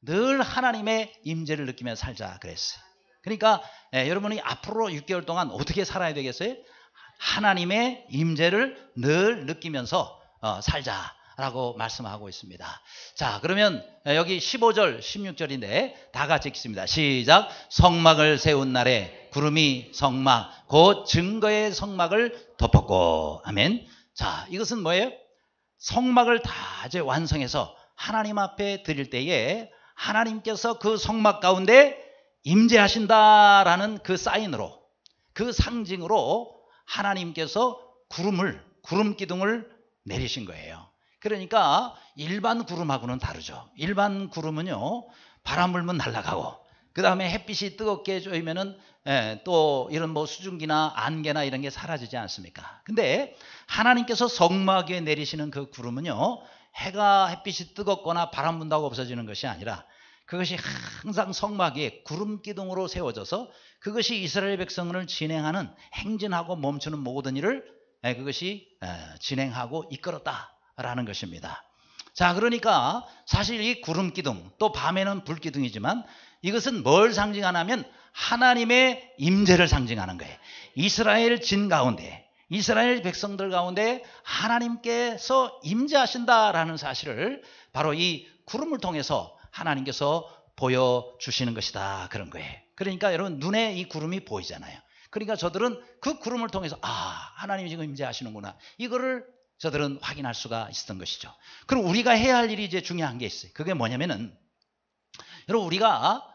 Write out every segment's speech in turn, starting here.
늘 하나님의 임재를 느끼며 살자 그랬어요. 그러니까 여러분이 앞으로 6개월 동안 어떻게 살아야 되겠어요? 하나님의 임재를 늘 느끼면서 살자라고 말씀하고 있습니다. 자, 그러면 여기 15절 16절인데 다 같이 읽습니다. 시작. 성막을 세운 날에 구름이 성막 곧 증거의 성막을 덮었고. 아멘. 자, 이것은 뭐예요? 성막을 다 이제 완성해서 하나님 앞에 드릴 때에 하나님께서 그 성막 가운데 임재하신다라는 그 사인으로, 그 상징으로 하나님께서 구름 기둥을 내리신 거예요. 그러니까 일반 구름하고는 다르죠. 일반 구름은요, 바람 불면 날아가고, 그 다음에 햇빛이 뜨겁게 쬐면은 또 이런 뭐 수증기나 안개나 이런 게 사라지지 않습니까? 근데 하나님께서 성막 위에 내리시는 그 구름은요, 햇빛이 뜨겁거나 바람 분다고 없어지는 것이 아니라 그것이 항상 성막 위에 구름 기둥으로 세워져서 그것이 이스라엘 백성을 진행하는, 행진하고 멈추는 모든 일을 그것이 진행하고 이끌었다라는 것입니다. 자, 그러니까 사실 이 구름 기둥, 또 밤에는 불 기둥이지만 이것은 뭘 상징하냐면 하나님의 임재를 상징하는 거예요. 이스라엘 진 가운데, 이스라엘 백성들 가운데 하나님께서 임재하신다라는 사실을 바로 이 구름을 통해서 하나님께서 보여주시는 것이다, 그런 거예요. 그러니까 여러분, 눈에 이 구름이 보이잖아요. 그러니까 저들은 그 구름을 통해서 하나님이 지금 임재하시는구나, 이거를 저들은 확인할 수가 있었던 것이죠. 그럼 우리가 해야 할 일이 이제 중요한 게 있어요. 그게 뭐냐면은, 여러분, 우리가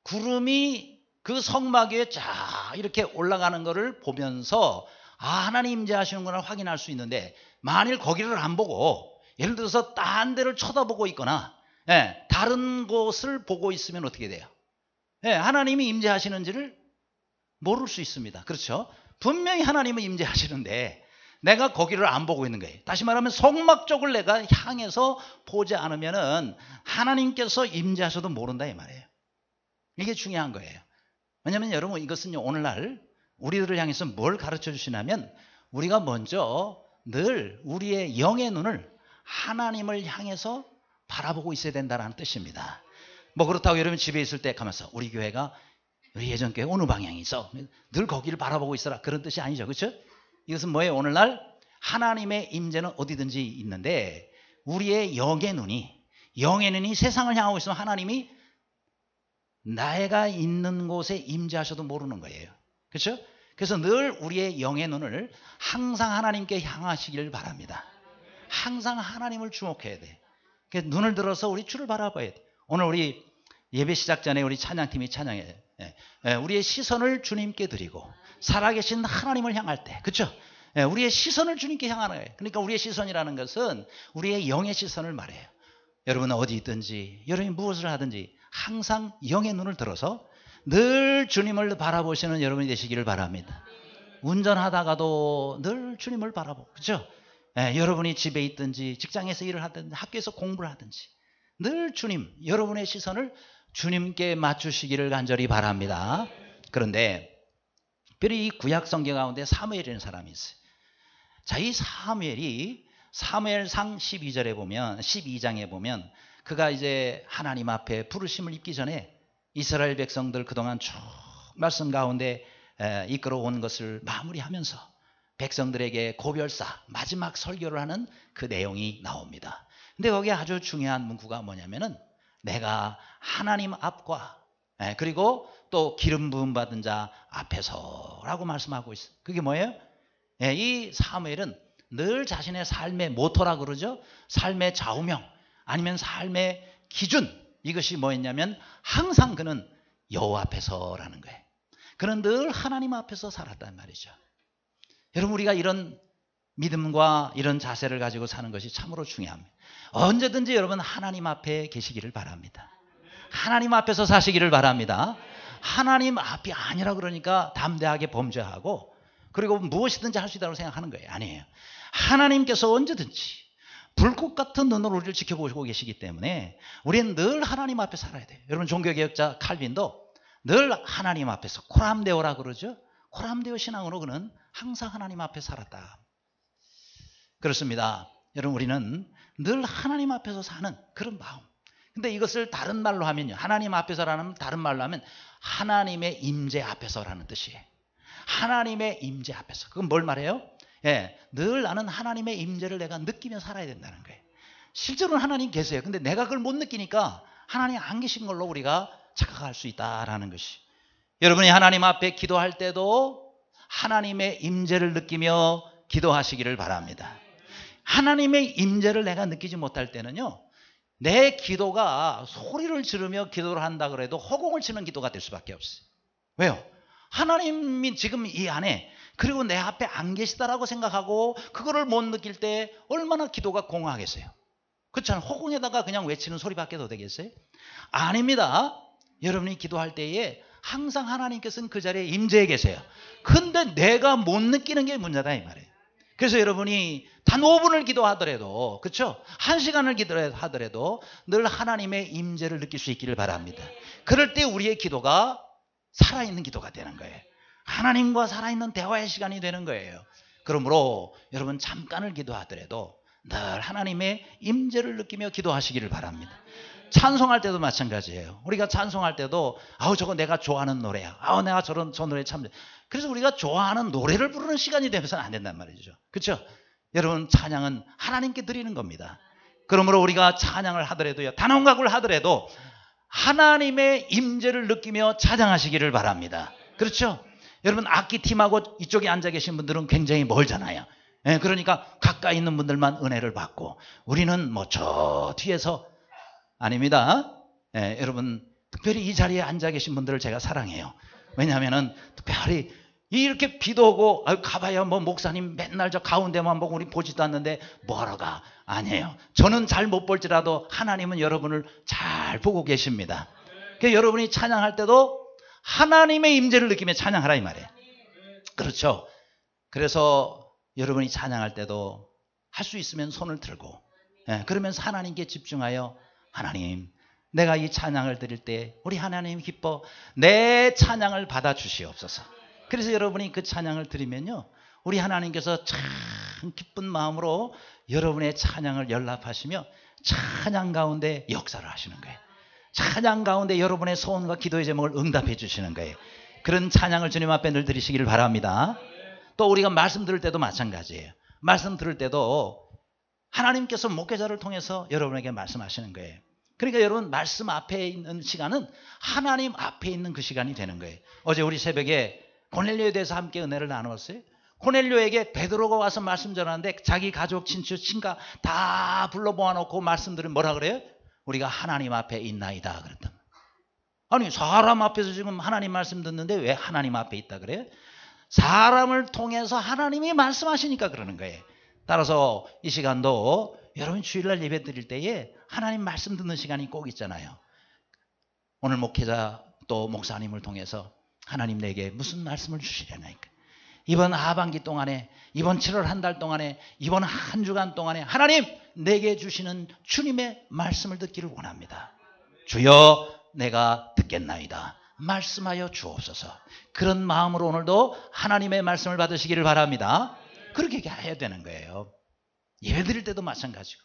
구름이 그 성막 위에 쫙 이렇게 올라가는 것을 보면서 하나님 임재하시는구나 확인할 수 있는데, 만일 거기를 안 보고 예를 들어서 딴 데를 쳐다보고 있거나 다른 곳을 보고 있으면 어떻게 돼요? 하나님이 임재하시는지를 모를 수 있습니다. 그렇죠? 분명히 하나님은 임재하시는데 내가 거기를 안 보고 있는 거예요. 다시 말하면 성막 쪽을 내가 향해서 보지 않으면은 하나님께서 임재하셔도 모른다 이 말이에요. 이게 중요한 거예요. 왜냐하면 여러분, 이것은요, 오늘날 우리들을 향해서 뭘 가르쳐 주시냐면, 우리가 먼저 늘 우리의 영의 눈을 하나님을 향해서 바라보고 있어야 된다는 뜻입니다. 뭐 그렇다고 여러분 집에 있을 때 가면서 우리 교회가, 우리 예전 교회 어느 방향이 있어, 늘 거기를 바라보고 있어라, 그런 뜻이 아니죠. 그렇죠? 이것은 뭐예요? 오늘날 하나님의 임재는 어디든지 있는데 우리의 영의 눈이 세상을 향하고 있으면 하나님이 나가 있는 곳에 임재하셔도 모르는 거예요. 그렇죠? 그래서 늘 우리의 영의 눈을 항상 하나님께 향하시길 바랍니다. 항상 하나님을 주목해야 돼. 그래서 눈을 들어서 우리 주를 바라봐야 돼. 오늘 우리 예배 시작 전에 우리 찬양팀이 찬양해요. 우리의 시선을 주님께 드리고 살아계신 하나님을 향할 때, 그렇죠? 우리의 시선을 주님께 향하는 거예요. 그러니까 우리의 시선이라는 것은 우리의 영의 시선을 말해요. 여러분은 어디 있든지, 여러분이 무엇을 하든지 항상 영의 눈을 들어서 늘 주님을 바라보시는 여러분이 되시기를 바랍니다. 운전하다가도 늘 주님을 바라보고, 그렇죠? 여러분이 집에 있든지 직장에서 일을 하든지 학교에서 공부를 하든지 늘 여러분의 시선을 주님께 맞추시기를 간절히 바랍니다. 그런데 특별히 이 구약 성경 가운데 사무엘이라는 사람이 있어요. 자, 이 사무엘이 사무엘상 12장에 보면 그가 이제 하나님 앞에 부르심을 입기 전에 이스라엘 백성들 그동안 쭉 말씀 가운데 이끌어온 것을 마무리하면서 백성들에게 고별사, 마지막 설교를 하는 그 내용이 나옵니다. 근데 거기에 아주 중요한 문구가 뭐냐면은, 내가 하나님 앞과 그리고 또 기름 부음 받은 자 앞에서라고 말씀하고 있어요. 그게 뭐예요? 이 사무엘은 늘 자신의 삶의 모토라 그러죠. 삶의 좌우명, 아니면 삶의 기준, 이것이 뭐였냐면 항상 그는 여호와 앞에서라는 거예요. 그는 늘 하나님 앞에서 살았단 말이죠. 여러분, 우리가 이런 믿음과 이런 자세를 가지고 사는 것이 참으로 중요합니다. 언제든지 여러분 하나님 앞에 계시기를 바랍니다. 하나님 앞에서 사시기를 바랍니다. 하나님 앞이 아니라 그러니까 담대하게 범죄하고 그리고 무엇이든지 할 수 있다고 생각하는 거예요. 아니에요. 하나님께서 언제든지 불꽃 같은 눈으로 우리를 지켜보시고 계시기 때문에 우리는 늘 하나님 앞에 살아야 돼요. 여러분, 종교개혁자 칼빈도 늘 하나님 앞에서, 코람데오라 그러죠. 코람데오 신앙으로 그는 항상 하나님 앞에 살았다. 그렇습니다. 여러분, 우리는 늘 하나님 앞에서 사는 그런 마음. 근데 이것을 다른 말로 하면요. 하나님 앞에서라는 다른 말로 하면 하나님의 임재 앞에서라는 뜻이에요. 하나님의 임재 앞에서. 그건 뭘 말해요? 예, 늘 나는 하나님의 임재를 내가 느끼며 살아야 된다는 거예요. 실제로는 하나님 계세요. 근데 내가 그걸 못 느끼니까 하나님 안 계신 걸로 우리가 착각할 수 있다라는 것이. 여러분이 하나님 앞에 기도할 때도 하나님의 임재를 느끼며 기도하시기를 바랍니다. 하나님의 임재를 내가 느끼지 못할 때는요, 내 기도가 소리를 지르며 기도를 한다 그래도 허공을 치는 기도가 될 수밖에 없어요. 왜요? 하나님이 지금 이 안에, 그리고 내 앞에 안 계시다라고 생각하고 그거를 못 느낄 때 얼마나 기도가 공허하겠어요. 그렇잖아요. 허공에다가 그냥 외치는 소리밖에 더 되겠어요? 아닙니다. 여러분이 기도할 때에 항상 하나님께서는 그 자리에 임재해 계세요. 근데 내가 못 느끼는 게 문제다 이 말이에요. 그래서 여러분이 단 5분을 기도하더라도, 그렇죠? 1시간을 기도하더라도 늘 하나님의 임재를 느낄 수 있기를 바랍니다. 그럴 때 우리의 기도가 살아있는 기도가 되는 거예요. 하나님과 살아있는 대화의 시간이 되는 거예요. 그러므로 여러분 잠깐을 기도하더라도 늘 하나님의 임재를 느끼며 기도하시기를 바랍니다. 찬송할 때도 마찬가지예요. 우리가 찬송할 때도 저거 내가 좋아하는 노래야. 내가 저 노래 참. 그래서 우리가 좋아하는 노래를 부르는 시간이 되면서는 안 된단 말이죠. 그렇죠? 여러분 찬양은 하나님께 드리는 겁니다. 그러므로 우리가 찬양을 하더라도요, 단원각을 하더라도 하나님의 임재를 느끼며 찬양하시기를 바랍니다. 그렇죠? 여러분 악기팀하고 이쪽에 앉아 계신 분들은 굉장히 멀잖아요. 그러니까 가까이 있는 분들만 은혜를 받고 우리는 뭐 저 뒤에서 아닙니다. 여러분 특별히 이 자리에 앉아 계신 분들을 제가 사랑해요. 왜냐하면은 특별히 이렇게 비도 오고 가봐야 뭐 목사님 맨날 저 가운데만 보고 우리 보지도 않는데 뭐하러 가? 아니에요. 저는 잘 못 볼지라도 하나님은 여러분을 잘 보고 계십니다. 그러니까 여러분이 찬양할 때도 하나님의 임재를 느끼며 찬양하라 이 말이에요. 그렇죠? 그래서 여러분이 찬양할 때도 할 수 있으면 손을 들고 그러면서 하나님께 집중하여 하나님, 내가 이 찬양을 드릴 때 우리 하나님 기뻐 내 찬양을 받아주시옵소서. 그래서 여러분이 그 찬양을 드리면요, 우리 하나님께서 참 기쁜 마음으로 여러분의 찬양을 연락하시며 찬양 가운데 역사를 하시는 거예요. 찬양 가운데 여러분의 소원과 기도의 제목을 응답해 주시는 거예요. 그런 찬양을 주님 앞에 늘 드리시기를 바랍니다. 또 우리가 말씀 들을 때도 마찬가지예요. 말씀 들을 때도 하나님께서 목회자를 통해서 여러분에게 말씀하시는 거예요. 그러니까 여러분 말씀 앞에 있는 시간은 하나님 앞에 있는 그 시간이 되는 거예요. 어제 우리 새벽에 고넬료에 대해서 함께 은혜를 나누었어요. 고넬료에게 베드로가 와서 말씀 전하는데 자기 가족, 친척, 친가 다 불러 모아놓고 말씀들은 뭐라 그래요? 우리가 하나님 앞에 있나이다 그랬단 말이에요. 아니 사람 앞에서 지금 하나님 말씀 듣는데 왜 하나님 앞에 있다 그래요? 사람을 통해서 하나님이 말씀하시니까 그러는 거예요. 따라서 이 시간도 여러분 주일날 예배 드릴 때에 하나님 말씀 듣는 시간이 꼭 있잖아요. 오늘 목회자 또 목사님을 통해서 하나님 내게 무슨 말씀을 주시려나니까. 이번 하반기 동안에, 이번 7월 한 달 동안에, 이번 한 주간 동안에 하나님 내게 주시는 주님의 말씀을 듣기를 원합니다. 주여 내가 듣겠나이다. 말씀하여 주옵소서. 그런 마음으로 오늘도 하나님의 말씀을 받으시기를 바랍니다. 그렇게 해야 되는 거예요. 예배 드릴 때도 마찬가지고.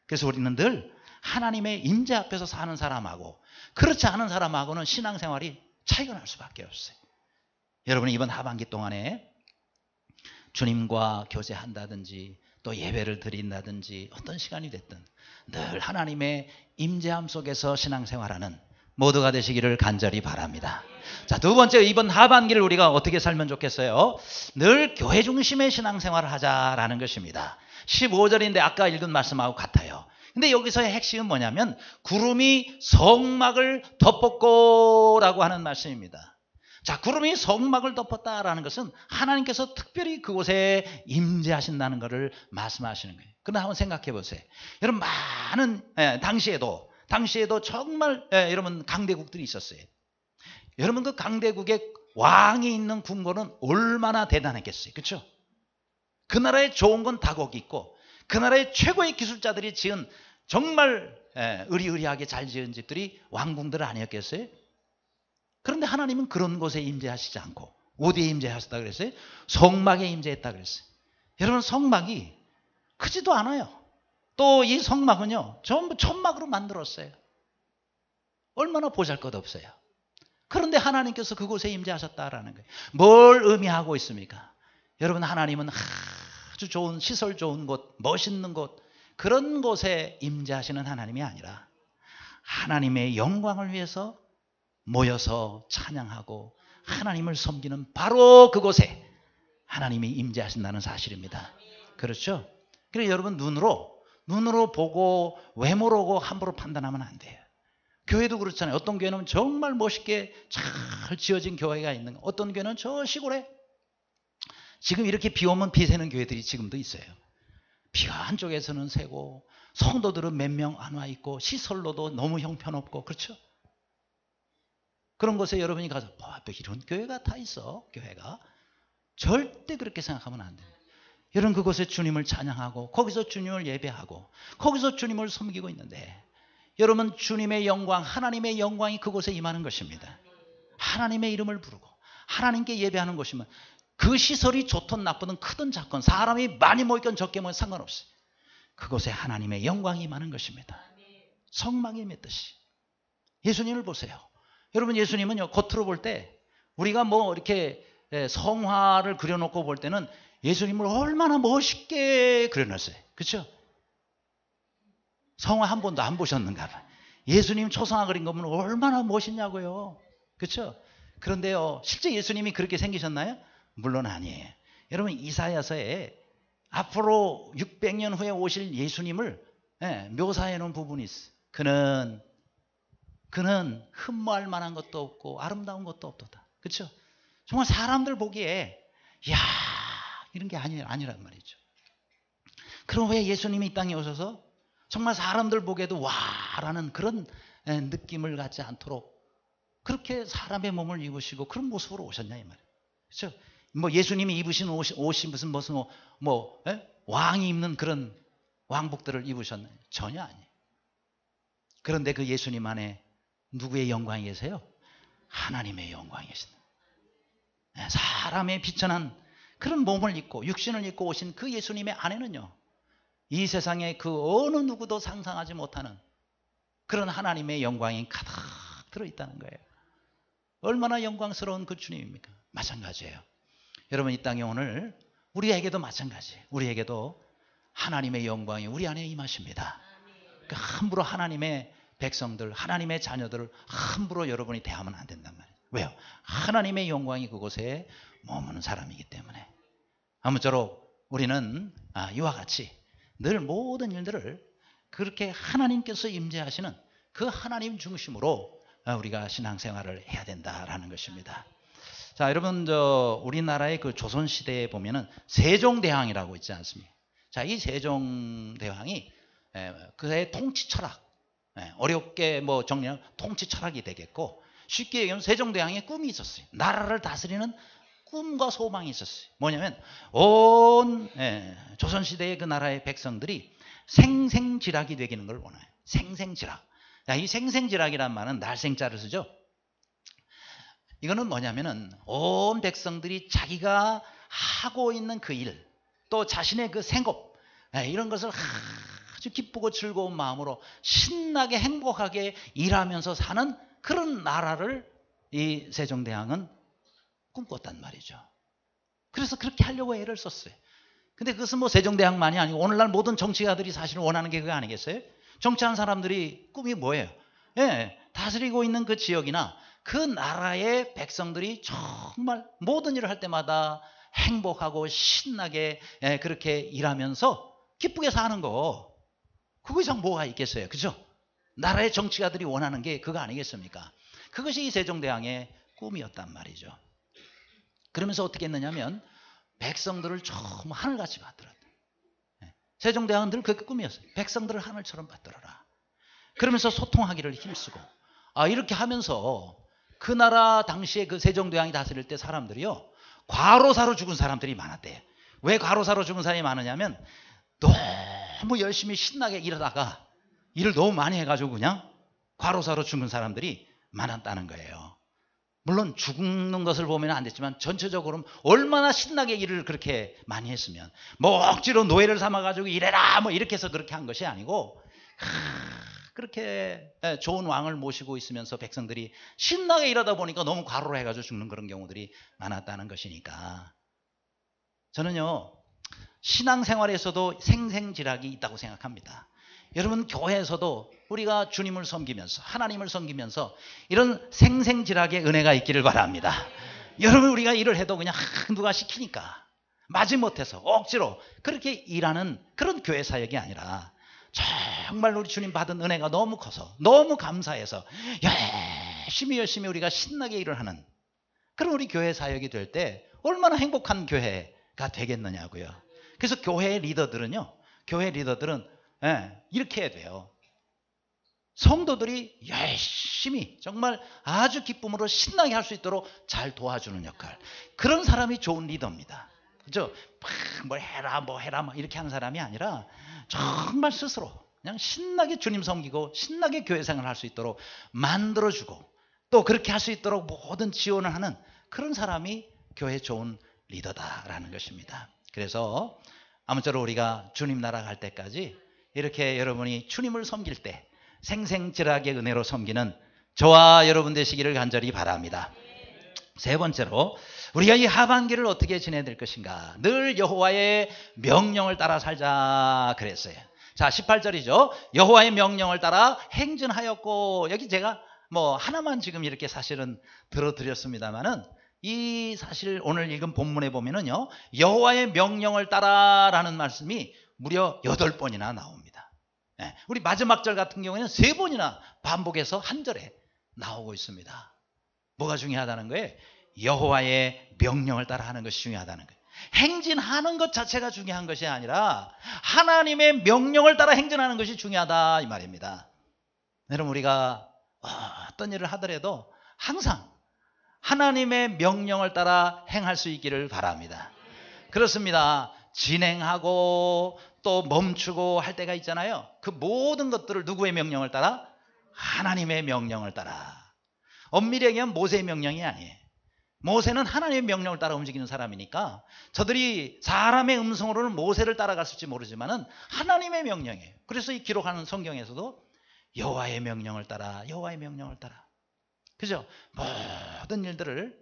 그래서 우리는 늘 하나님의 임재 앞에서 사는 사람하고 그렇지 않은 사람하고는 신앙생활이 차이가 날 수밖에 없어요. 여러분이 이번 하반기 동안에 주님과 교제한다든지 또 예배를 드린다든지 어떤 시간이 됐든 늘 하나님의 임재함 속에서 신앙생활하는 모두가 되시기를 간절히 바랍니다. 자, 두 번째, 이번 하반기를 우리가 어떻게 살면 좋겠어요? 늘 교회 중심의 신앙생활을 하자라는 것입니다. 15절인데 아까 읽은 말씀하고 같아요. 근데 여기서의 핵심은 뭐냐면 구름이 성막을 덮었고 라고 하는 말씀입니다. 자, 구름이 성막을 덮었다라는 것은 하나님께서 특별히 그곳에 임재하신다는 것을 말씀하시는 거예요. 그러나 한번 생각해 보세요. 여러분 많은 당시에도 정말 여러분 강대국들이 있었어요. 여러분 그 강대국에 왕이 있는 궁궐은 얼마나 대단했겠어요. 그렇죠? 그 나라에 좋은 건 다 거기 있고 그 나라의 최고의 기술자들이 지은 정말 의리의리하게 잘 지은 집들이 왕궁들 아니었겠어요? 그런데 하나님은 그런 곳에 임재하시지 않고 어디에 임재하셨다 그랬어요? 성막에 임재했다 그랬어요. 여러분 성막이 크지도 않아요. 또 이 성막은요 전부 천막으로 만들었어요. 얼마나 보잘것없어요. 그런데 하나님께서 그곳에 임재하셨다라는 거예요. 뭘 의미하고 있습니까? 여러분, 하나님은 아주 좋은 시설 좋은 곳, 멋있는 곳, 그런 곳에 임재하시는 하나님이 아니라 하나님의 영광을 위해서 모여서 찬양하고 하나님을 섬기는 바로 그곳에 하나님이 임재하신다는 사실입니다. 그렇죠? 그래서 여러분, 눈으로 보고 외모로 보고 함부로 판단하면 안 돼요. 교회도 그렇잖아요. 어떤 교회는 정말 멋있게 잘 지어진 교회가 있는, 어떤 교회는 저 시골에 지금 이렇게 비 오면 비 새는 교회들이 지금도 있어요. 비가 한쪽에서는 새고 성도들은 몇 명 안 와 있고 시설로도 너무 형편없고, 그렇죠? 그런 곳에 여러분이 가서 이런 교회가 다 있어. 교회가 절대 그렇게 생각하면 안 돼요. 여러분, 그곳에 주님을 찬양하고 거기서 주님을 예배하고 거기서 주님을 섬기고 있는데, 여러분, 주님의 영광, 하나님의 영광이 그곳에 임하는 것입니다. 하나님의 이름을 부르고 하나님께 예배하는 것이면 그 시설이 좋든 나쁘든 크든 작건, 사람이 많이 모이건 적게 모이건 상관없어요. 그곳에 하나님의 영광이 임하는 것입니다. 성막이 맺듯이. 예수님을 보세요. 여러분, 예수님은요, 겉으로 볼 때 우리가 뭐 이렇게 성화를 그려놓고 볼 때는 예수님을 얼마나 멋있게 그려놨어요. 그렇죠? 성화 한 번도 안 보셨는가 봐요. 예수님 초성화 그린 거면 얼마나 멋있냐고요. 그렇죠? 그런데요, 실제 예수님이 그렇게 생기셨나요? 물론 아니에요. 여러분, 이사야서에 앞으로 600년 후에 오실 예수님을 묘사해 놓은 부분이 있어요. 그는 흠모할 만한 것도 없고 아름다운 것도 없도다. 그렇죠? 정말 사람들 보기에 야, 이런 게 아니란 말이죠. 그럼 왜 예수님이 이 땅에 오셔서 정말 사람들 보기에도 와라는 그런 느낌을 갖지 않도록 그렇게 사람의 몸을 입으시고 그런 모습으로 오셨냐 이 말이에요. 그렇죠? 뭐 예수님이 입으신 옷이 무슨 왕이 입는 그런 왕복들을 입으셨나요? 전혀 아니에요. 그런데 그 예수님 안에 누구의 영광이 계세요? 하나님의 영광이 계신다. 사람의 비천한 그런 몸을 입고 육신을 입고 오신 그 예수님의 안에는요, 이 세상에 그 어느 누구도 상상하지 못하는 그런 하나님의 영광이 가득 들어있다는 거예요. 얼마나 영광스러운 그 주님입니까? 마찬가지예요. 여러분, 이 땅에 오늘 우리에게도 마찬가지예요. 우리에게도 하나님의 영광이 우리 안에 임하십니다. 그러니까 함부로 하나님의 백성들, 하나님의 자녀들을 함부로 여러분이 대하면 안 된단 말이에요. 왜요? 하나님의 영광이 그곳에 머무는 사람이기 때문에. 아무쪼록 우리는 이와 같이 늘 모든 일들을 그렇게 하나님께서 임재하시는 그 하나님 중심으로 우리가 신앙생활을 해야 된다라는 것입니다. 자, 여러분, 우리나라의 그 조선시대에 보면은 세종대왕이라고 있지 않습니까? 자, 이 세종대왕이 그의 통치 철학, 어렵게 정리하면 통치 철학이 되겠고, 쉽게 얘기하면 세종대왕의 꿈이 있었어요. 나라를 다스리는 꿈과 소망이 있었어요. 뭐냐면 온 조선시대의 그 나라의 백성들이 생생지락이 되기는 걸 원해요. 생생지락. 이 생생지락이란 말은 날생자를 쓰죠. 이거는 뭐냐면은 온 백성들이 자기가 하고 있는 그 일, 또 자신의 그 생업, 이런 것을 아주 기쁘고 즐거운 마음으로 신나게 행복하게 일하면서 사는 그런 나라를 이 세종대왕은 꿈꿨단 말이죠. 그래서 그렇게 하려고 애를 썼어요. 근데 그것은 뭐 세종대왕만이 아니고 오늘날 모든 정치가들이 사실 원하는 게 그거 아니겠어요? 정치하는 사람들이 꿈이 뭐예요? 다스리고 있는 그 지역이나 그 나라의 백성들이 정말 모든 일을 할 때마다 행복하고 신나게 그렇게 일하면서 기쁘게 사는 거, 그거 이상 뭐가 있겠어요? 그죠? 나라의 정치가들이 원하는 게 그거 아니겠습니까? 그것이 이 세종대왕의 꿈이었단 말이죠. 그러면서 어떻게 했느냐면 백성들을 정말 하늘같이 받들었다. 세종대왕은 늘 그 꿈이었어요. 백성들을 하늘처럼 받들어라. 그러면서 소통하기를 힘쓰고, 이렇게 하면서 그 나라 당시에 그 세종대왕이 다스릴 때 사람들이요, 과로사로 죽은 사람들이 많았대요. 왜 과로사로 죽은 사람이 많으냐면 너무 열심히 신나게 일하다가 일을 너무 많이 해가지고 그냥 과로사로 죽은 사람들이 많았다는 거예요. 물론 죽는 것을 보면 안 됐지만 전체적으로 얼마나 신나게 일을 그렇게 많이 했으면, 억지로 노예를 삼아가지고 일해라 이렇게 해서 그렇게 한 것이 아니고 그렇게 좋은 왕을 모시고 있으면서 백성들이 신나게 일하다 보니까 너무 과로를 해가지고 죽는 그런 경우들이 많았다는 것이니까 저는요 신앙생활에서도 생생지락이 있다고 생각합니다. 여러분 교회에서도 우리가 주님을 섬기면서 하나님을 섬기면서 이런 생생지락의 은혜가 있기를 바랍니다. 여러분 우리가 일을 해도 그냥 누가 시키니까 마지못해서 억지로 그렇게 일하는 그런 교회 사역이 아니라 정말 우리 주님 받은 은혜가 너무 커서 너무 감사해서 열심히 우리가 신나게 일을 하는 그런 우리 교회 사역이 될 때 얼마나 행복한 교회가 되겠느냐고요. 그래서 교회 리더들은 이렇게 해야 돼요. 성도들이 열심히 정말 아주 기쁨으로 신나게 할 수 있도록 잘 도와주는 역할. 그런 사람이 좋은 리더입니다. 그죠? 뭐 해라 막 이렇게 하는 사람이 아니라 정말 스스로 그냥 신나게 주님 섬기고 신나게 교회 생활을 할 수 있도록 만들어주고 또 그렇게 할 수 있도록 모든 지원을 하는 그런 사람이 교회 좋은 리더다라는 것입니다. 그래서 아무쪼록 우리가 주님 나라 갈 때까지 이렇게 여러분이 주님을 섬길 때 생생지락의 은혜로 섬기는 저와 여러분 되시기를 간절히 바랍니다. 세 번째로 우리가 이 하반기를 어떻게 지내야 될 것인가. 늘 여호와의 명령을 따라 살자 그랬어요. 자 18절이죠. 여호와의 명령을 따라 행진하였고, 여기 제가 뭐 하나만 지금 이렇게 사실은 들어드렸습니다만은 이 사실 오늘 읽은 본문에 보면은요 여호와의 명령을 따라라는 말씀이 무려 8번이나 나옵니다. 우리 마지막 절 같은 경우에는 3번이나 반복해서 한 절에 나오고 있습니다. 뭐가 중요하다는 거예요? 여호와의 명령을 따라 하는 것이 중요하다는 거예요. 행진하는 것 자체가 중요한 것이 아니라 하나님의 명령을 따라 행진하는 것이 중요하다 이 말입니다. 여러분 우리가 어떤 일을 하더라도 항상 하나님의 명령을 따라 행할 수 있기를 바랍니다. 그렇습니다. 진행하고 또 멈추고 할 때가 있잖아요. 그 모든 것들을 누구의 명령을 따라? 하나님의 명령을 따라. 엄밀히 얘기하면 모세의 명령이 아니에요. 모세는 하나님의 명령을 따라 움직이는 사람이니까 저들이 사람의 음성으로는 모세를 따라갔을지 모르지만은 하나님의 명령이에요. 그래서 이 기록하는 성경에서도 여호와의 명령을 따라 여호와의 명령을 따라. 그죠? 모든 일들을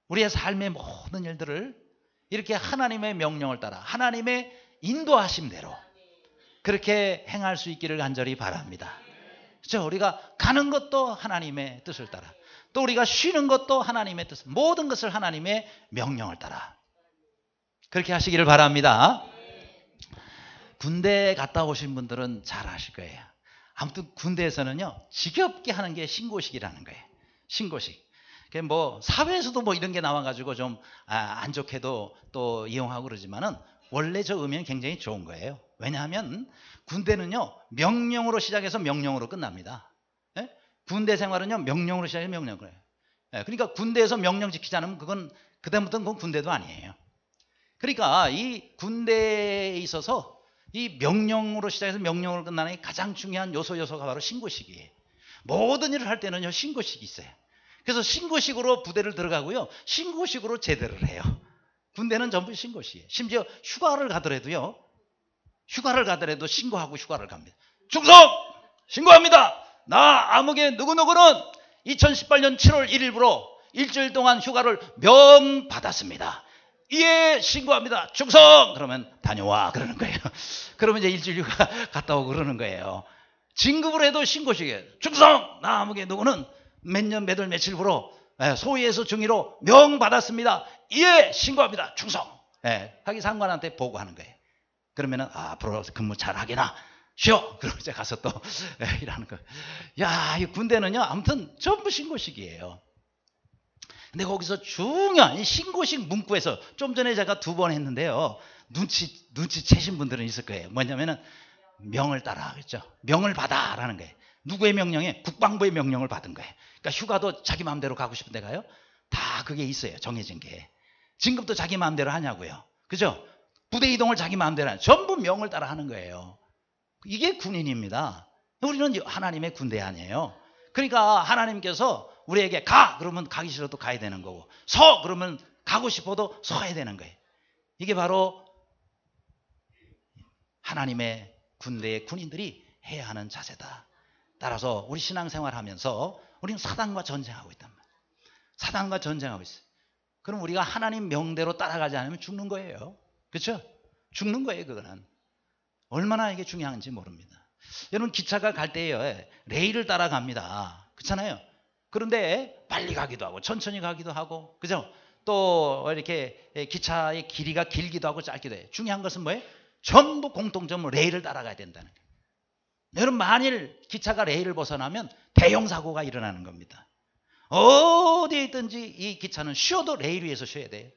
우리의 삶의 모든 일들을 이렇게 하나님의 명령을 따라 하나님의 인도하심대로 그렇게 행할 수 있기를 간절히 바랍니다. 그렇죠? 우리가 가는 것도 하나님의 뜻을 따라 또 우리가 쉬는 것도 하나님의 뜻, 모든 것을 하나님의 명령을 따라 그렇게 하시기를 바랍니다. 군대 갔다 오신 분들은 잘 아실 거예요. 아무튼 군대에서는요 지겹게 하는 게 신고식이라는 거예요. 신고식. 뭐 사회에서도 뭐 이런 게 나와가지고 좀 안 좋게도 또 이용하고 그러지만은 원래 저 의미는 굉장히 좋은 거예요. 왜냐하면 군대는요 명령으로 시작해서 명령으로 끝납니다. 예? 군대 생활은요 명령으로 시작해서 명령으로 해요. 예, 그러니까 군대에서 명령 지키지 않으면 그건 그다음부터는 그건 군대도 아니에요. 그러니까 이 군대에 있어서 이 명령으로 시작해서 명령으로 끝나는 가장 중요한 요소가 바로 신고식이에요. 모든 일을 할 때는요 신고식이 있어요. 그래서 신고식으로 부대를 들어가고요 신고식으로 제대를 해요. 군대는 전부 신고식이에요. 심지어 휴가를 가더라도 신고하고 휴가를 갑니다. 충성! 신고합니다. 나 아무개 누구누구는 2018년 7월 1일부로 일주일 동안 휴가를 명받았습니다. 예, 신고합니다. 충성! 그러면 다녀와 그러는 거예요. 그러면 이제 일주일 휴가 갔다 오고 그러는 거예요. 진급을 해도 신고식이에요. 충성! 나 아무개 누구는 몇 년 몇 월 며칠부로 소위에서 중위로 명받았습니다. 예, 신고합니다. 충성! 자기 상관한테 보고하는 거예요. 그러면은 앞으로 근무 잘 하게나 쉬어. 그러고 이제 가서 또 일하는 거예요. 야, 이 군대는요 아무튼 전부 신고식이에요. 근데 거기서 중요한 이 신고식 문구에서 좀 전에 제가 2번 했는데요. 눈치채신 분들은 있을 거예요. 뭐냐면은 명을 따라 그랬죠. 명을 받아라는 거예요. 누구의 명령에? 국방부의 명령을 받은 거예요. 그러니까 휴가도 자기 마음대로 가고 싶은 데 가요? 다 그게 있어요. 정해진 게. 진급도 자기 마음대로 하냐고요. 그죠? 부대 이동을 자기 마음대로 하냐. 전부 명을 따라 하는 거예요. 이게 군인입니다. 우리는 하나님의 군대 아니에요. 그러니까 하나님께서 우리에게 가! 그러면 가기 싫어도 가야 되는 거고 서! 그러면 가고 싶어도 서야 되는 거예요. 이게 바로 하나님의 군대의 군인들이 해야 하는 자세다. 따라서 우리 신앙생활 하면서 우리는 사단과 전쟁하고 있단 말이에요. 사단과 전쟁하고 있어요. 그럼 우리가 하나님 명대로 따라가지 않으면 죽는 거예요. 그렇죠? 죽는 거예요. 그거는. 얼마나 이게 중요한지 모릅니다. 여러분 기차가 갈 때에 레일을 따라갑니다. 그렇잖아요. 그런데 빨리 가기도 하고 천천히 가기도 하고 그죠? 또 이렇게 기차의 길이가 길기도 하고 짧기도 해요. 중요한 것은 뭐예요? 전부 공통점으로 레일을 따라가야 된다는 거예요. 여러분 만일 기차가 레일을 벗어나면 대형사고가 일어나는 겁니다. 어디에 있든지 이 기차는 쉬어도 레일 위에서 쉬어야 돼요.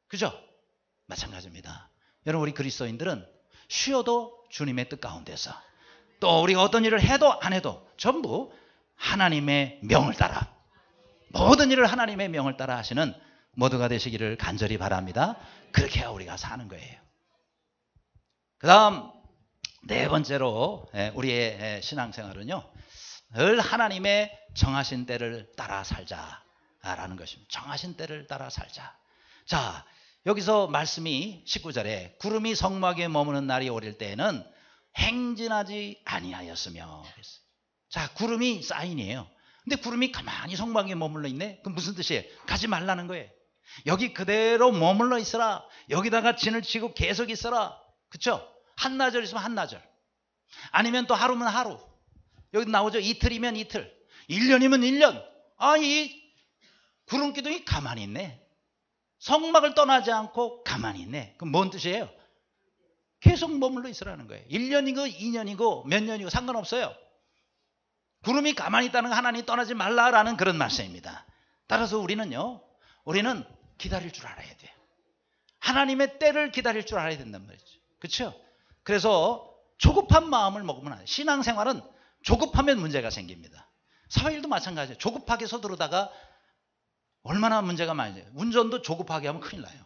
그죠? 마찬가지입니다. 여러분 우리 그리스도인들은 쉬어도 주님의 뜻 가운데서 또 우리가 어떤 일을 해도 안 해도 전부 하나님의 명을 따라 모든 일을 하나님의 명을 따라 하시는 모두가 되시기를 간절히 바랍니다. 그렇게 해야 우리가 사는 거예요. 그 다음 네 번째로 우리의 신앙생활은요. 늘 하나님의 정하신 때를 따라 살자라는 것입니다. 정하신 때를 따라 살자. 자, 여기서 말씀이 19절에 구름이 성막에 머무는 날이 오릴 때에는 행진하지 아니하였으며. 자, 구름이 사인이에요. 근데 구름이 가만히 성막에 머물러 있네. 그럼 무슨 뜻이에요? 가지 말라는 거예요. 여기 그대로 머물러 있어라. 여기다가 진을 치고 계속 있어라. 그렇죠? 한나절 있으면 한나절. 아니면 또 하루면 하루. 여기 나오죠. 이틀이면 이틀. 1년이면 1년. 아, 이 구름 기둥이 가만히 있네. 성막을 떠나지 않고 가만히 있네. 그럼 뭔 뜻이에요? 계속 머물러 있으라는 거예요. 1년이고 2년이고 몇 년이고 상관없어요. 구름이 가만히 있다는 거 하나님 떠나지 말라라는 그런 말씀입니다. 따라서 우리는요. 우리는 기다릴 줄 알아야 돼요. 하나님의 때를 기다릴 줄 알아야 된단 말이죠. 그렇죠? 그래서 조급한 마음을 먹으면 안 돼요. 신앙생활은 조급하면 문제가 생깁니다. 사회일도 마찬가지예요. 조급하게 서두르다가 얼마나 문제가 많이 돼요. 운전도 조급하게 하면 큰일 나요.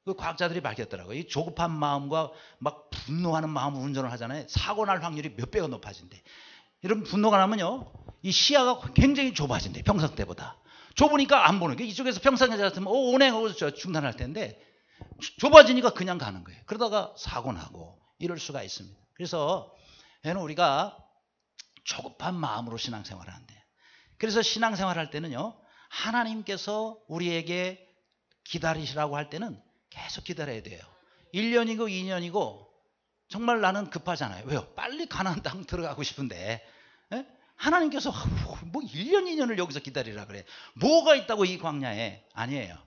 그 과학자들이 밝혔더라고요. 이 조급한 마음과 막 분노하는 마음으로 운전을 하잖아요. 사고 날 확률이 몇 배가 높아진대. 이런 분노가 나면요. 이 시야가 굉장히 좁아진대. 평상 때보다. 좁으니까 안 보는 게 이쪽에서 평상에 잡으면 오네 하고 중단할 텐데 좁아지니까 그냥 가는 거예요. 그러다가 사고 나고 이럴 수가 있습니다. 그래서 우리가 조급한 마음으로 신앙생활을 한대요. 그래서 신앙생활 할 때는요. 하나님께서 우리에게 기다리시라고 할 때는 계속 기다려야 돼요. 1년이고 2년이고 정말 나는 급하잖아요. 왜요? 빨리 가나안 땅 들어가고 싶은데 하나님께서 뭐 1년 2년을 여기서 기다리라 그래. 뭐가 있다고 이 광야에. 아니에요.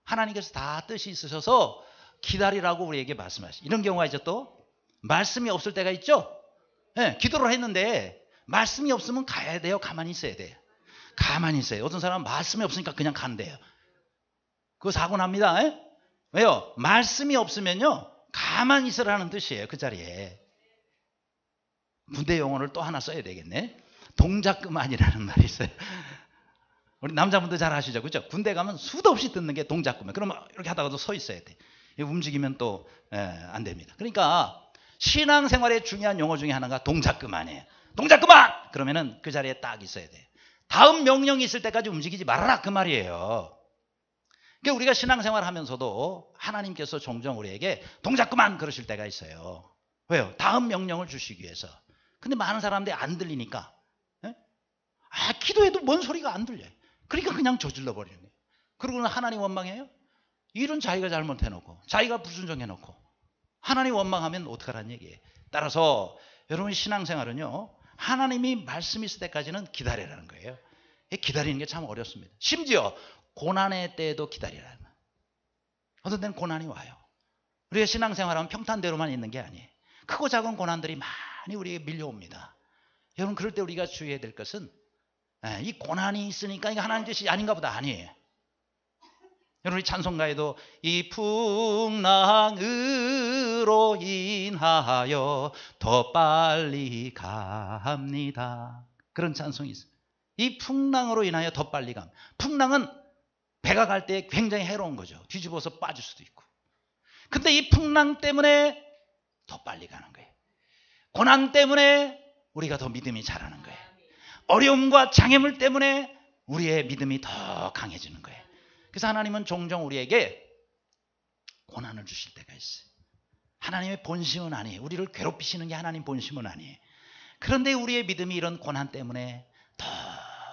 하나님께서 다 뜻이 있으셔서 기다리라고 우리에게 말씀하시죠. 이런 경우가 있죠. 또 말씀이 없을 때가 있죠. 기도를 했는데 말씀이 없으면 가야 돼요. 가만히 있어야 돼요. 가만히 있어요. 어떤 사람은 말씀이 없으니까 그냥 간대요. 그거 사고 납니다. 왜요? 말씀이 없으면요. 가만히 있으라는 뜻이에요. 그 자리에. 군대 용어를 또 하나 써야 되겠네. 동작 그만이라는 말이 있어요. 우리 남자분들 잘 아시죠? 그죠? 군대 가면 수도 없이 듣는 게 동작 그만. 그러면 이렇게 하다가도 서 있어야 돼. 움직이면 또 안 됩니다. 그러니까 신앙생활의 중요한 용어 중에 하나가 동작 그만이에요. 동작 그만! 그러면은 그 자리에 딱 있어야 돼요. 다음 명령이 있을 때까지 움직이지 말아라 그 말이에요. 그러니까 우리가 신앙생활 하면서도 하나님께서 종종 우리에게 동작 그만 그러실 때가 있어요. 왜요? 다음 명령을 주시기 위해서. 근데 많은 사람들이 안 들리니까 기도해도 뭔 소리가 안 들려요. 그러니까 그냥 저질러 버리는 거예요. 그러고는 하나님 원망해요? 일은 자기가 잘못해놓고 자기가 불순종해놓고 하나님 원망하면 어떡하라는 얘기예요. 따라서 여러분 신앙생활은요. 하나님이 말씀 있을 때까지는 기다리라는 거예요. 기다리는 게 참 어렵습니다. 심지어 고난의 때에도 기다리라는 거예요. 어떤 때는 고난이 와요. 우리가 신앙생활하면 평탄대로만 있는 게 아니에요. 크고 작은 고난들이 많이 우리에게 밀려옵니다. 여러분 그럴 때 우리가 주의해야 될 것은 이 고난이 있으니까 이게 하나님 뜻이 아닌가 보다 아니에요. 여러분 우리 찬송가에도 이 풍랑으로 인하여 더 빨리 갑니다. 그런 찬송이 있어요. 이 풍랑으로 인하여 더 빨리 갑니다. 풍랑은 배가 갈 때 굉장히 해로운 거죠. 뒤집어서 빠질 수도 있고. 근데 이 풍랑 때문에 더 빨리 가는 거예요. 고난 때문에 우리가 더 믿음이 자라는 거예요. 어려움과 장애물 때문에 우리의 믿음이 더 강해지는 거예요. 그래서 하나님은 종종 우리에게 고난을 주실 때가 있어요. 하나님의 본심은 아니에요. 우리를 괴롭히시는 게 하나님 본심은 아니에요. 그런데 우리의 믿음이 이런 고난 때문에 더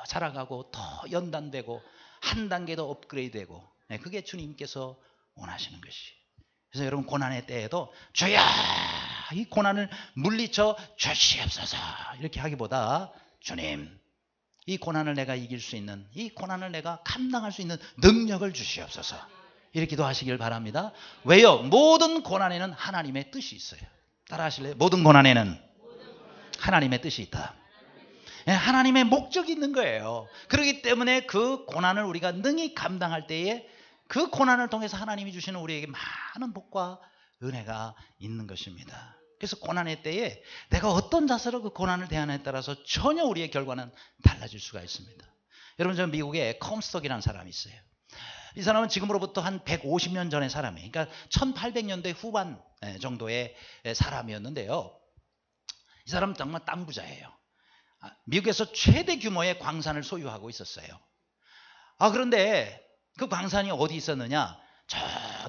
자라가고 더 연단되고 한 단계 더 업그레이드되고, 그게 주님께서 원하시는 것이. 그래서 여러분 고난의 때에도 주여 이 고난을 물리쳐 주시옵소서 이렇게 하기보다 주님 이 고난을 내가 이길 수 있는, 이 고난을 내가 감당할 수 있는 능력을 주시옵소서 이렇게 기도하시길 바랍니다. 왜요? 모든 고난에는 하나님의 뜻이 있어요. 따라 하실래요? 모든 고난에는 하나님의 뜻이 있다. 하나님의 목적이 있는 거예요. 그렇기 때문에 그 고난을 우리가 능히 감당할 때에 그 고난을 통해서 하나님이 주시는 우리에게 많은 복과 은혜가 있는 것입니다. 그래서 고난의 때에 내가 어떤 자세로 그 고난을 대하느냐에 따라서 전혀 우리의 결과는 달라질 수가 있습니다. 여러분, 저 미국에 컴스톡이라는 사람이 있어요. 이 사람은 지금으로부터 한 150년 전의 사람이에요. 그러니까 1800년대 후반 정도의 사람이었는데요. 이 사람은 정말 땅 부자예요. 미국에서 최대 규모의 광산을 소유하고 있었어요. 그런데 그 광산이 어디 있었느냐? 저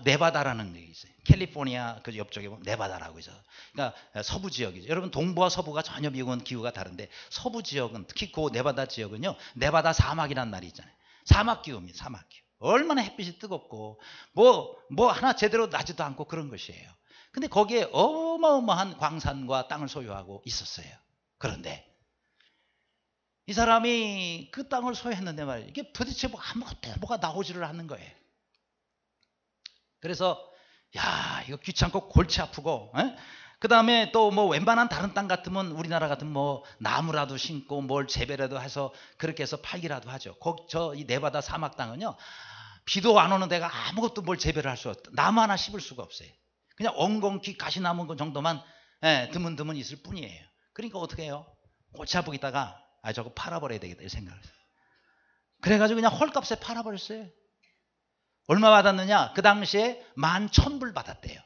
네바다라는 데 있어요. 캘리포니아 그 옆쪽에 보면 네바다라고 있어요. 그러니까 서부 지역이죠. 여러분 동부와 서부가 전혀 미국은 기후가 다른데 서부 지역은 특히 그 네바다 지역은요. 네바다 사막이라는 날이 있잖아요. 사막 기후입니다. 사막 기후. 얼마나 햇빛이 뜨겁고 뭐 하나 제대로 나지도 않고 그런 것이에요. 근데 거기에 어마어마한 광산과 땅을 소유하고 있었어요. 그런데 이 사람이 그 땅을 소유했는데 말이에요. 이게 도대체 아무것도 뭐가 나오지를 않는 거예요. 그래서 야 이거 귀찮고 골치 아프고, 그 다음에 또 뭐 웬만한 다른 땅 같으면 우리나라 같은 뭐 나무라도 심고 뭘 재배라도 해서 그렇게 해서 팔기라도 하죠. 이 네바다 사막 땅은요 비도 안 오는 데가 아무것도 뭘 재배를 할 수가 없다. 나무 하나 심을 수가 없어요. 그냥 엉겅퀴 가시나무 정도만 드문드문 있을 뿐이에요. 그러니까 어떻게 해요? 골치 아프고 있다가 저거 팔아버려야 되겠다 이 생각을 했어요. 그래가지고 그냥 헐값에 팔아버렸어요. 얼마 받았느냐? 그 당시에 11,000불 받았대요.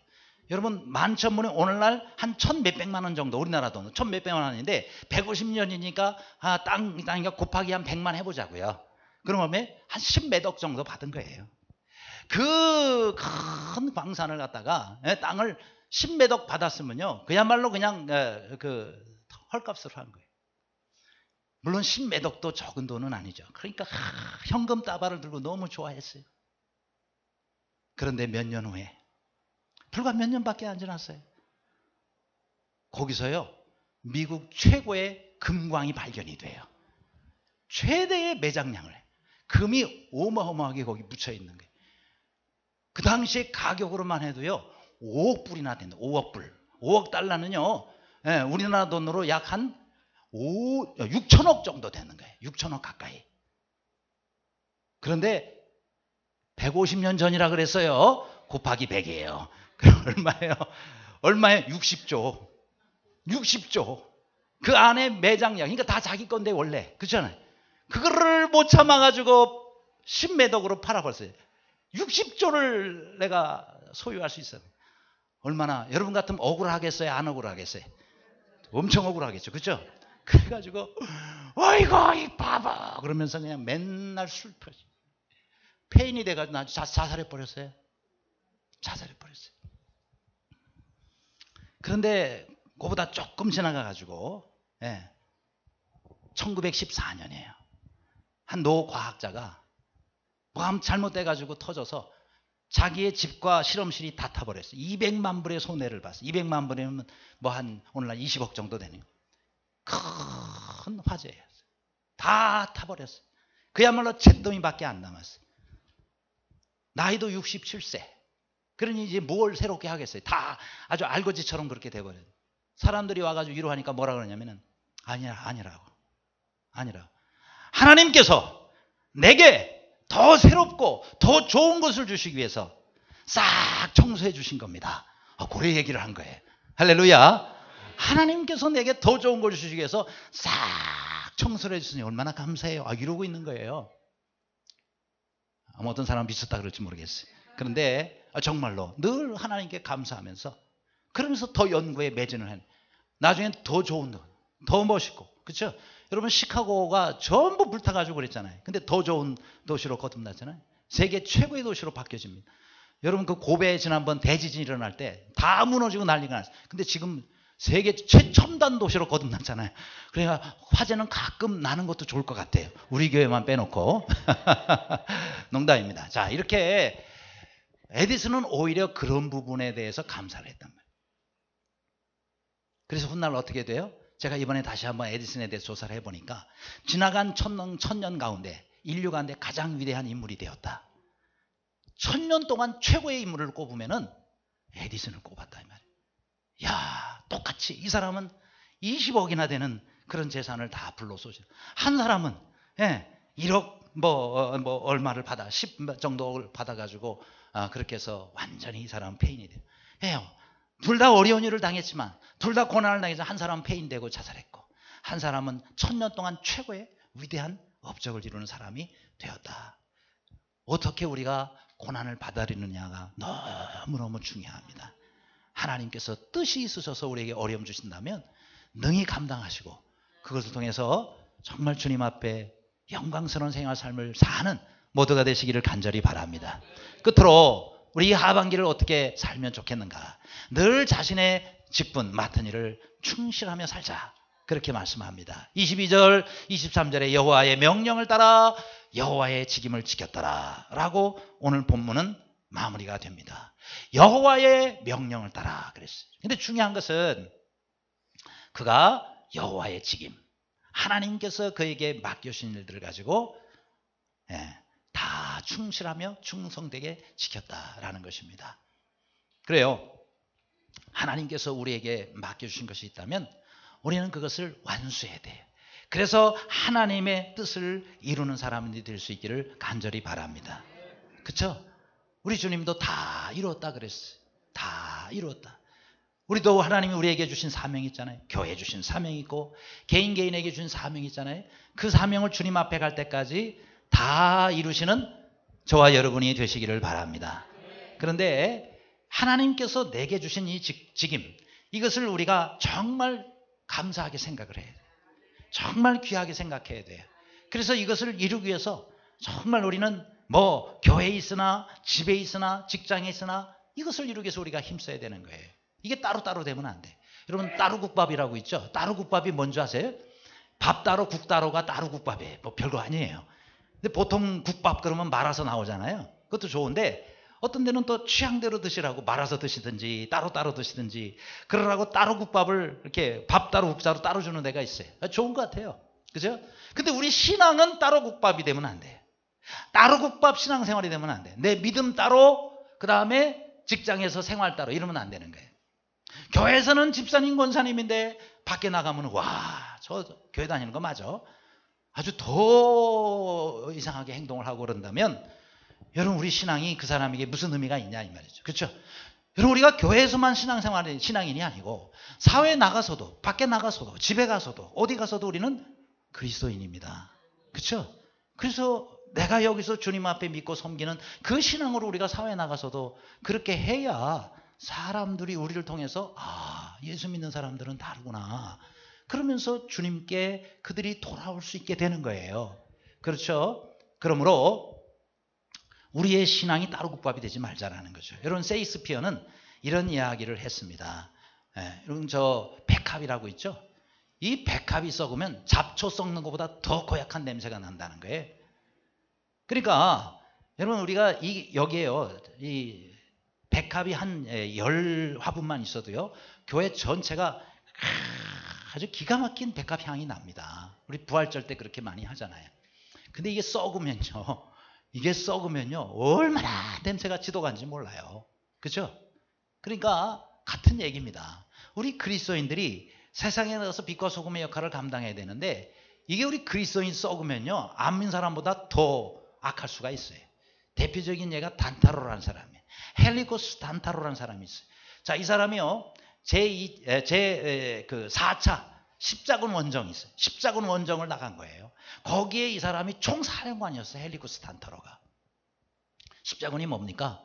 여러분 11,000불이 오늘날 한 1,몇백만 원 정도, 우리나라 돈 1,몇백만 원인데 150년이니까 땅이니까 곱하기 한 100만 해보자고요. 그러면 한 10몇억 정도 받은 거예요. 그 큰 광산을 갖다가 땅을 10몇억 받았으면요 그야말로 그냥 그 헐값으로 한 거예요. 물론 10몇억도 적은 돈은 아니죠. 그러니까 현금 따발을 들고 너무 좋아했어요. 그런데 몇 년 후에, 불과 몇 년밖에 안 지났어요. 거기서요 미국 최고의 금광이 발견이 돼요. 최대의 매장량을, 금이 어마어마하게 거기 묻혀 있는 거예요. 그 당시에 가격으로만 해도요 5억 불이나 된다. 5억 불. 5억 달러는요 우리나라 돈으로 약 한 6천억 정도 되는 거예요. 6천억 가까이. 그런데 150년 전이라 그랬어요. 곱하기 100이에요. 그럼 얼마예요? 얼마예요? 60조. 60조. 그 안에 매장량. 그러니까 다 자기 건데 원래. 그렇잖아요. 그거를 못 참아가지고 10몇억으로 팔아버렸어요. 60조를 내가 소유할 수 있어요. 얼마나 여러분 같으면 억울하겠어요? 안 억울하겠어요? 엄청 억울하겠죠. 그렇죠? 그래가지고 어이구 이 바보 그러면서 그냥 맨날 술 펴지. 폐인이 돼가지고 아주 자살해버렸어요. 자살해버렸어요. 그런데 그보다 조금 지나가가지고 1914년이에요. 한 노과학자가 뭐 잘못돼가지고 터져서 자기의 집과 실험실이 다 타버렸어요. 200만 불의 손해를 봤어요. 200만 불이면 뭐 한 오늘날 20억 정도 되는 거. 큰 화재였어요. 다 타버렸어요. 그야말로 잿더미밖에 안 남았어요. 나이도 67세. 그러니 이제 뭘 새롭게 하겠어요. 다 아주 알거지처럼 그렇게 돼버려요. 사람들이 와가지고 위로하니까 뭐라 그러냐면은 아니라고. 하나님께서 내게 더 새롭고 더 좋은 것을 주시기 위해서 싹 청소해 주신 겁니다. 그래 얘기를 한 거예요. 할렐루야. 하나님께서 내게 더 좋은 걸 주시기 위해서 싹 청소를 해주시니 얼마나 감사해요. 이러고 있는 거예요. 어떤 사람은 미쳤다 그럴지 모르겠어요. 그런데 정말로 늘 하나님께 감사하면서 그러면서 더 연구에 매진을 해요. 나중엔 더 좋은 더 멋있고. 그렇죠? 여러분 시카고가 전부 불타가지고 그랬잖아요. 근데 더 좋은 도시로 거듭났잖아요. 세계 최고의 도시로 바뀌어집니다. 여러분 그 고베에 지난번 대지진이 일어날 때 다 무너지고 난리가 났어요. 근데 지금 세계 최첨단 도시로 거듭났잖아요. 그러니까 화재는 가끔 나는 것도 좋을 것 같아요. 우리 교회만 빼놓고. 농담입니다. 자, 이렇게 에디슨은 오히려 그런 부분에 대해서 감사를 했단 말이에요. 그래서 훗날 어떻게 돼요? 제가 이번에 다시 한번 에디슨에 대해서 조사를 해보니까 지나간 천년 가운데 인류 가운데 가장 위대한 인물이 되었다. 1000년 동안 최고의 인물을 꼽으면은 에디슨을 꼽았다 이 말이에요. 야, 똑같이 이 사람은 20억이나 되는 그런 재산을 다 불러쏘죠. 한 사람은 1억 얼마를 받아 10 정도를 받아가지고 그렇게 해서 완전히 이 사람은 폐인이 돼요. 둘 다 어려운 일을 당했지만 둘 다 고난을 당해서 한 사람은 폐인되고 자살했고 한 사람은 1000년 동안 최고의 위대한 업적을 이루는 사람이 되었다. 어떻게 우리가 고난을 받아들이느냐가 너무너무 중요합니다. 하나님께서 뜻이 있으셔서 우리에게 어려움 주신다면 능히 감당하시고 그것을 통해서 정말 주님 앞에 영광스러운 생활 삶을 사는 모두가 되시기를 간절히 바랍니다. 끝으로 우리 하반기를 어떻게 살면 좋겠는가? 늘 자신의 직분 맡은 일을 충실하며 살자. 그렇게 말씀합니다. 22절 23절에 여호와의 명령을 따라 여호와의 직임을 지켰더라 라고 오늘 본문은 마무리가 됩니다. 여호와의 명령을 따라 그랬어요. 근데 중요한 것은 그가 여호와의 직임, 하나님께서 그에게 맡겨주신 일들을 가지고 다 충실하며 충성되게 지켰다라는 것입니다. 그래요. 하나님께서 우리에게 맡겨주신 것이 있다면 우리는 그것을 완수해야 돼요. 그래서 하나님의 뜻을 이루는 사람이 될 수 있기를 간절히 바랍니다. 그렇죠? 우리 주님도 다 이루었다 그랬어요. 다 이루었다. 우리도 하나님이 우리에게 주신 사명이 있잖아요. 교회에 주신 사명이 있고 개인에게 주신 사명이 있잖아요. 그 사명을 주님 앞에 갈 때까지 다 이루시는 저와 여러분이 되시기를 바랍니다. 그런데 하나님께서 내게 주신 이 직임, 이것을 우리가 정말 감사하게 생각을 해야 돼요. 정말 귀하게 생각해야 돼요. 그래서 이것을 이루기 위해서 정말 우리는 교회에 있으나 집에 있으나 직장에 있으나 이것을 이루기 위해서 우리가 힘써야 되는 거예요. 이게 따로따로 되면 안 돼. 여러분 따로국밥이라고 있죠. 따로국밥이 뭔지 아세요? 밥 따로 국 따로가 따로국밥이에요. 별거 아니에요. 근데 보통 국밥 그러면 말아서 나오잖아요. 그것도 좋은데 어떤 데는 또 취향대로 드시라고 말아서 드시든지 따로따로 드시든지 그러라고 따로국밥을 이렇게 밥 따로 국자로 따로 주는 데가 있어요. 좋은 것 같아요. 그죠? 근데 우리 신앙은 따로국밥이 되면 안 돼요. 따로국밥 신앙생활이 되면 안 돼. 내 믿음 따로, 그 다음에 직장에서 생활 따로 이러면 안 되는 거예요. 교회에서는 집사님 권사님인데 밖에 나가면 저 교회 다니는 거 맞아? 아주 더 이상하게 행동을 하고 그런다면 여러분 우리 신앙이 그 사람에게 무슨 의미가 있냐 이 말이죠. 그렇죠? 여러분 우리가 교회에서만 신앙인이 아니고 사회에 나가서도 밖에 나가서도 집에 가서도 어디 가서도 우리는 그리스도인입니다. 그렇죠? 그래서 내가 여기서 주님 앞에 믿고 섬기는 그 신앙으로 우리가 사회에 나가서도 그렇게 해야 사람들이 우리를 통해서 예수 믿는 사람들은 다르구나. 그러면서 주님께 그들이 돌아올 수 있게 되는 거예요. 그렇죠? 그러므로 우리의 신앙이 따로국밥이 되지 말자라는 거죠. 여러분 세익스피어는 이런 이야기를 했습니다. 여러분 저 백합이라고 있죠? 이 백합이 썩으면 잡초 썩는 것보다 더 고약한 냄새가 난다는 거예요. 그러니까 여러분 우리가 여기에요. 이 백합이 한 10화분만 있어도요. 교회 전체가 아주 기가 막힌 백합 향이 납니다. 우리 부활절 때 그렇게 많이 하잖아요. 근데 이게 썩으면요. 얼마나 냄새가 지독한지 몰라요. 그렇죠? 그러니까 같은 얘기입니다. 우리 그리스도인들이 세상에 나가서 빛과 소금의 역할을 감당해야 되는데 이게 우리 그리스도인 썩으면요. 안 믿는 사람보다 더 악할 수가 있어요. 대표적인 예가 단타로라는 사람이에요. 헬리코스 단타로라는 사람이 있어요. 자, 이 사람이요. 그 4차 십자군 원정이 있어요. 십자군 원정을 나간 거예요. 거기에 이 사람이 총사령관이었어요. 헬리코스 단타로가. 십자군이 뭡니까?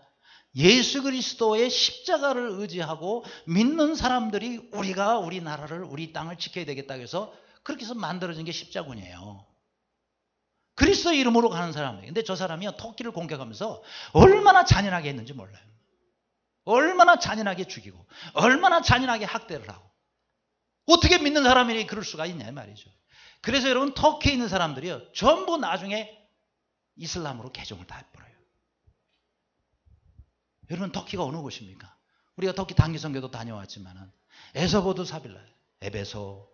예수 그리스도의 십자가를 의지하고 믿는 사람들이 우리가 우리 나라를 우리 땅을 지켜야 되겠다고 해서 그렇게 해서 만들어진 게 십자군이에요. 그리스도 이름으로 가는 사람이에요. 근데 저 사람이요. 터키를 공격하면서 얼마나 잔인하게 했는지 몰라요. 얼마나 잔인하게 죽이고 얼마나 잔인하게 학대를 하고 어떻게 믿는 사람이 그럴 수가 있냐 말이죠. 그래서 여러분 터키에 있는 사람들이요 전부 나중에 이슬람으로 개종을 다 해버려요. 여러분 터키가 어느 곳입니까? 우리가 터키 단기 선교도 다녀왔지만은 에서보드 사빌라, 에베소,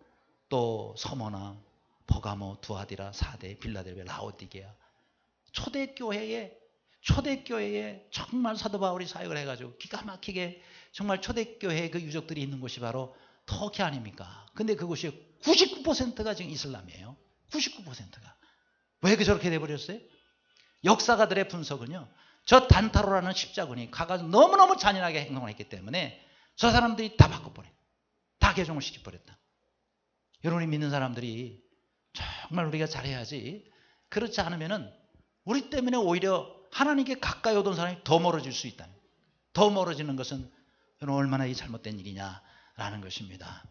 또 서머나, 버가모, 두아디라, 사대, 빌라델베, 라오디게아 초대교회에 정말 사도 바울이 사역을 해가지고 기가 막히게 정말 초대교회의 그 유적들이 있는 곳이 바로 터키 아닙니까? 근데 그곳이 99%가 지금 이슬람이에요. 99%가. 왜 저렇게 돼버렸어요? 역사가들의 분석은요. 저 단타로라는 십자군이 가가지고 너무너무 잔인하게 행동을 했기 때문에 저 사람들이 다 바꿔버려. 다 개종을 시켜버렸다. 여러분이 믿는 사람들이 정말 우리가 잘해야지. 그렇지 않으면은 우리 때문에 오히려 하나님께 가까이 오던 사람이 더 멀어질 수 있다. 더 멀어지는 것은 여러분 얼마나 이 잘못된 일이냐라는 것입니다.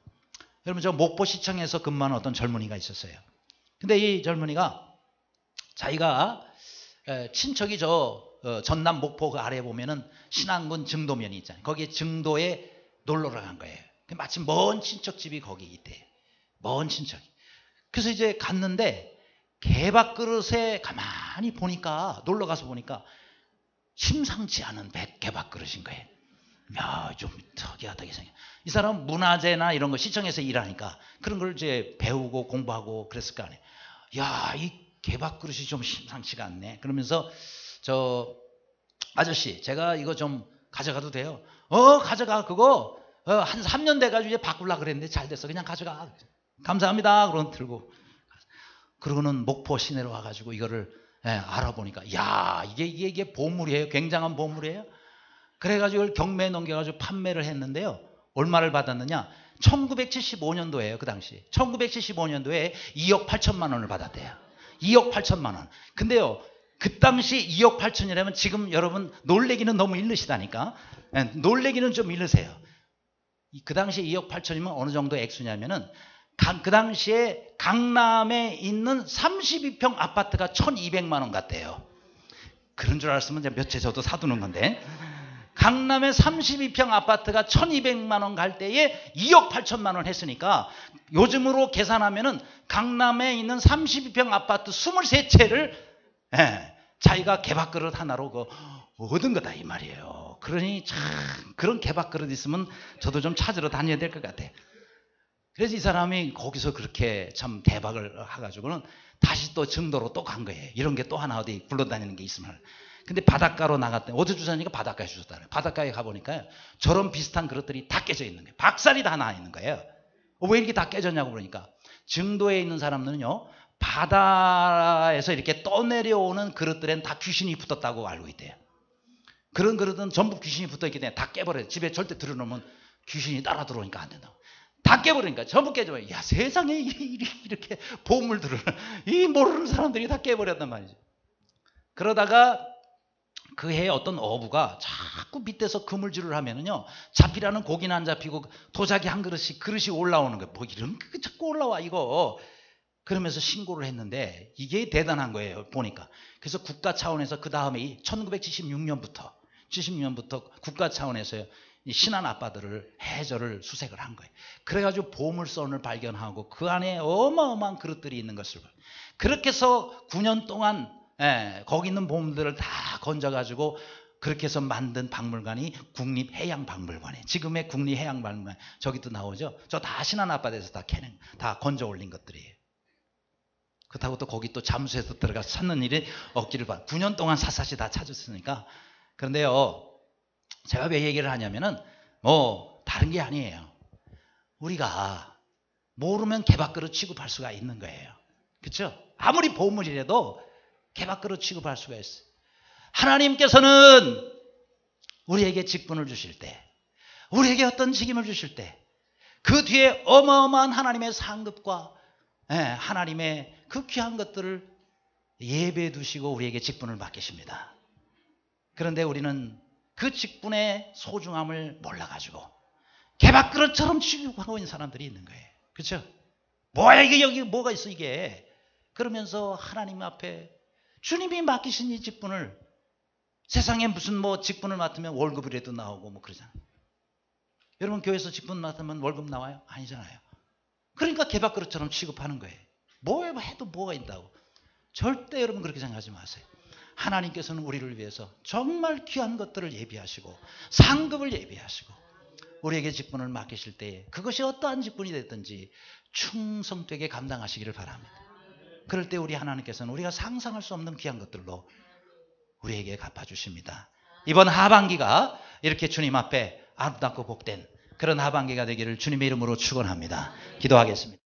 여러분 저 목포시청에서 근무하는 어떤 젊은이가 있었어요. 근데 이 젊은이가 자기가 친척이 전남 목포 그 아래에 보면은 신안군 증도면이 있잖아요. 거기에 증도에 놀러를 간 거예요. 마침 먼 친척 집이 거기 있대. 먼 친척이. 그래서 이제 갔는데 개밥그릇에 가만히 보니까 놀러 가서 보니까 심상치 않은 개밥그릇인 거예요. 야, 좀 특이하다게 생겨. 이 사람은 문화재나 이런 거 시청에서 일하니까 그런 걸 이제 배우고 공부하고 그랬을 거 아니에요. 야, 이 개밥그릇이 좀 심상치가 않네. 그러면서 저 아저씨 제가 이거 좀 가져가도 돼요? 가져가. 그거 한 3년 돼가지고 이제 바꾸려고 그랬는데 잘 됐어. 그냥 가져가. 감사합니다. 그러고 들고. 그러고는 목포 시내로 와가지고 이거를 알아보니까 야 이게 보물이에요. 굉장한 보물이에요. 그래가지고 이걸 경매에 넘겨가지고 판매를 했는데요. 얼마를 받았느냐? 1975년도에요. 그 당시 1975년도에 2억 8천만 원을 받았대요. 2억 8천만 원. 근데요 그 당시 2억 8천이라면 지금 여러분 놀래기는 너무 일르시다니까. 놀래기는 좀 일르세요. 그 당시 2억 8천이면 어느 정도 액수냐면은 그 당시에 강남에 있는 32평 아파트가 1200만 원 같대요. 그런 줄 알았으면 몇 채 저도 사두는 건데 강남에 32평 아파트가 1200만 원 갈 때에 2억 8천만 원 했으니까 요즘으로 계산하면은 강남에 있는 32평 아파트 23채를 자기가 개밥그릇 하나로 얻은 거다 이 말이에요. 그러니 참 그런 개밥그릇 있으면 저도 좀 찾으러 다녀야 될 것 같아요. 그래서 이 사람이 거기서 그렇게 참 대박을 해가지고는 다시 또 증도로 또 간 거예요. 이런 게 또 하나 어디 굴러다니는 게 있으면. 근데 바닷가로 나갔더니 어디 주사니까 바닷가에 주셨다. 바닷가에 가보니까 저런 비슷한 그릇들이 다 깨져 있는 거예요. 박살이 다 나 있는 거예요. 왜 이렇게 다 깨졌냐고 그러니까 증도에 있는 사람들은요. 바다에서 이렇게 떠내려오는 그릇들엔 다 귀신이 붙었다고 알고 있대요. 그런 그릇은 전부 귀신이 붙어있기 때문에 다 깨버려요. 집에 절대 들여놓으면 귀신이 따라 들어오니까 안 된다고. 다 깨버리니까 전부 깨져버려요. 야 세상에 이렇게 보물들을 이 모르는 사람들이 다 깨버렸단 말이죠. 그러다가 그 해에 어떤 어부가 자꾸 밑에서 그물질을 하면은요 잡히라는 고기는 안 잡히고 도자기 한 그릇이 올라오는 거예요. 뭐 이런 게 자꾸 올라와 이거. 그러면서 신고를 했는데 이게 대단한 거예요 보니까. 그래서 국가 차원에서 그 다음에 1976년부터 국가 차원에서요 신안 아빠들을 해저를 수색을 한 거예요. 그래가지고 보물선을 발견하고 그 안에 어마어마한 그릇들이 있는 것을 그렇게 해서 9년 동안 거기 있는 보물들을 다 건져가지고 그렇게 해서 만든 박물관이 국립해양박물관이에요. 지금의 국립해양박물관 저기도 나오죠. 저 다 신안 아빠들에서 다 건져 올린 것들이에요. 그렇다고 또 거기 또 잠수해서 들어가서 찾는 일이 없기를 바랍니다. 9년 동안 샅샅이 다 찾았으니까. 그런데요 제가 왜 얘기를 하냐면은 다른 게 아니에요. 우리가 모르면 개밥그릇 취급할 수가 있는 거예요. 그렇죠? 아무리 보물이라도 개밥그릇 취급할 수가 있어요. 하나님께서는 우리에게 직분을 주실 때, 우리에게 어떤 직임을 주실 때 그 뒤에 어마어마한 하나님의 상급과 하나님의 그 귀한 것들을 예배해 두시고 우리에게 직분을 맡기십니다. 그런데 우리는 그 직분의 소중함을 몰라가지고 개밥그릇처럼 취급하고 있는 사람들이 있는 거예요. 그렇죠? 뭐야 이게 여기 뭐가 있어 이게. 그러면서 하나님 앞에 주님이 맡기신 이 직분을 세상에 무슨 직분을 맡으면 월급이라도 나오고 그러잖아요. 여러분 교회에서 직분 맡으면 월급 나와요? 아니잖아요. 그러니까 개밥그릇처럼 취급하는 거예요. 뭐 해도 뭐가 있다고. 절대 여러분 그렇게 생각하지 마세요. 하나님께서는 우리를 위해서 정말 귀한 것들을 예비하시고 상급을 예비하시고 우리에게 직분을 맡기실 때에 그것이 어떠한 직분이 됐든지 충성되게 감당하시기를 바랍니다. 그럴 때 우리 하나님께서는 우리가 상상할 수 없는 귀한 것들로 우리에게 갚아주십니다. 이번 하반기가 이렇게 주님 앞에 아름답고 복된 그런 하반기가 되기를 주님의 이름으로 축원합니다. 기도하겠습니다.